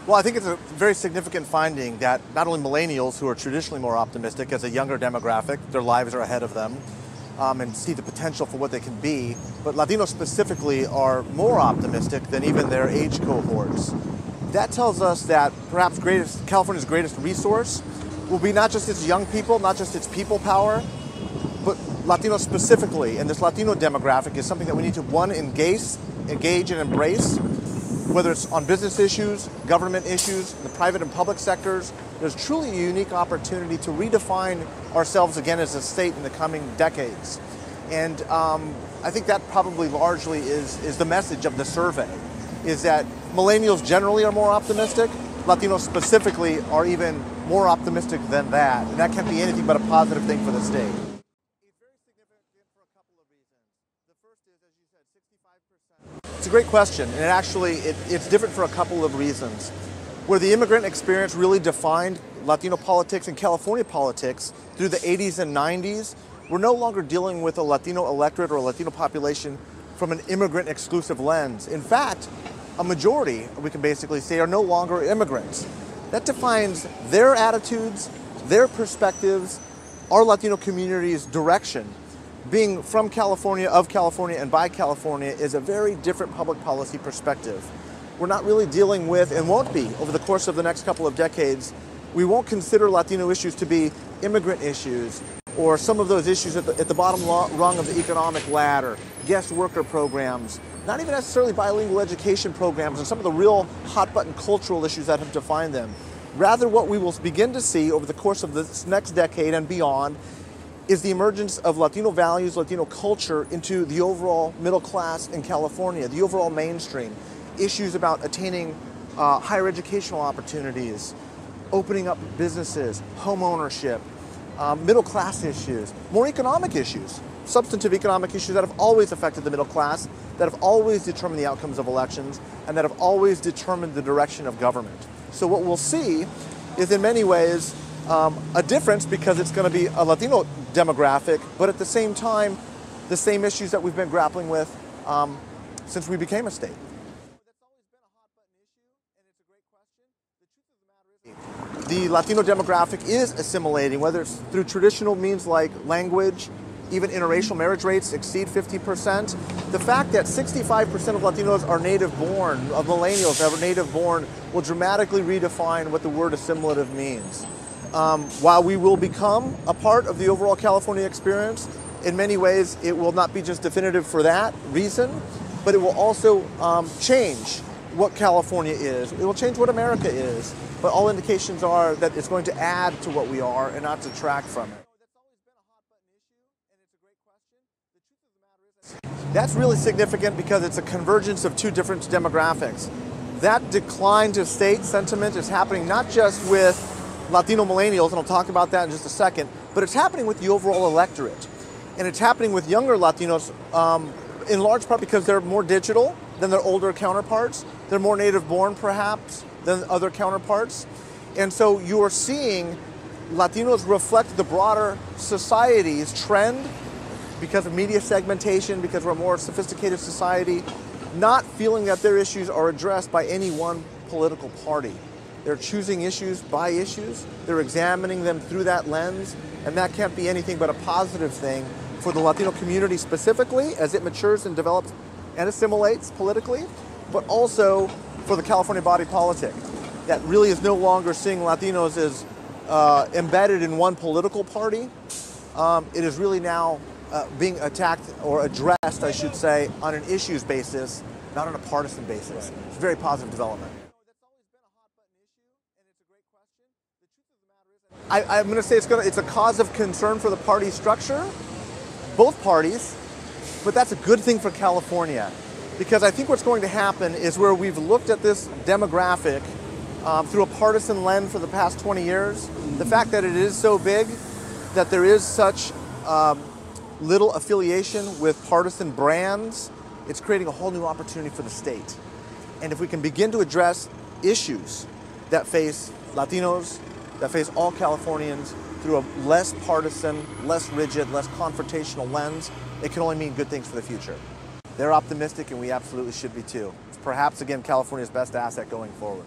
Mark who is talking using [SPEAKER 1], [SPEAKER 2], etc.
[SPEAKER 1] Well, I think it's a very significant finding that not only millennials, who are traditionally more optimistic as a younger demographic, their lives are ahead of them, and see the potential for what they can be, but Latinos specifically are more optimistic than even their age cohorts. That tells us that perhaps California's greatest resource will be not just its young people, not just its people power, but Latinos specifically. And this Latino demographic is something that we need to, one, engage and embrace, whether it's on business issues, government issues, the private and public sectors. There's truly a unique opportunity to redefine ourselves again as a state in the coming decades. And I think that probably largely is the message of the survey, is that millennials generally are more optimistic, Latinos specifically are even more optimistic than that. And that can't be anything but a positive thing for the state. It's a great question, and it's different for a couple of reasons. Where the immigrant experience really defined Latino politics and California politics through the 80s and 90s, we're no longer dealing with a Latino electorate or a Latino population from an immigrant-exclusive lens. In fact, a majority, we can basically say, are no longer immigrants. That defines their attitudes, their perspectives, our Latino community's direction. Being from California, of California, and by California is a very different public policy perspective. We're not really dealing with, and won't be, over the course of the next couple of decades, we won't consider Latino issues to be immigrant issues or some of those issues at the bottom rung of the economic ladder, guest worker programs, not even necessarily bilingual education programs and some of the real hot-button cultural issues that have defined them. Rather, what we will begin to see over the course of this next decade and beyond is the emergence of Latino values, Latino culture into the overall middle class in California, the overall mainstream. Issues about attaining higher educational opportunities, opening up businesses, home ownership, middle class issues, more economic issues, substantive economic issues that have always affected the middle class, that have always determined the outcomes of elections, and that have always determined the direction of government. So what we'll see is in many ways a difference, because it's going to be a Latino demographic, but at the same time, the same issues that we've been grappling with since we became a state. The Latino demographic is assimilating, whether it's through traditional means like language, even interracial marriage rates exceed 50%. The fact that 65% of Latinos are native born, of millennials that are native born, will dramatically redefine what the word assimilative means. While we will become a part of the overall California experience, in many ways it will not be just definitive for that reason, but it will also change what California is. It will change what America is. But all indications are that it's going to add to what we are and not detract from it. That's really significant because it's a convergence of two different demographics. That decline to state sentiment is happening not just with Latino millennials, and I'll talk about that in just a second, but it's happening with the overall electorate. And it's happening with younger Latinos in large part because they're more digital than their older counterparts. They're more native born, perhaps, than other counterparts. And so you are seeing Latinos reflect the broader society's trend because of media segmentation, because we're a more sophisticated society, not feeling that their issues are addressed by any one political party. They're choosing issues by issues, they're examining them through that lens, and that can't be anything but a positive thing for the Latino community specifically as it matures and develops and assimilates politically, but also for the California body politic that really is no longer seeing Latinos as embedded in one political party. It is really now being attacked or addressed, I should say, on an issues basis, not on a partisan basis. It's a very positive development. I'm going to say it's a cause of concern for the party structure, both parties, but that's a good thing for California. Because I think what's going to happen is where we've looked at this demographic through a partisan lens for the past 20 years, the fact that it is so big, that there is such little affiliation with partisan brands, it's creating a whole new opportunity for the state. And if we can begin to address issues that face Latinos, that face all Californians through a less partisan, less rigid, less confrontational lens, it can only mean good things for the future. They're optimistic, and we absolutely should be too. It's perhaps, again, California's best asset going forward.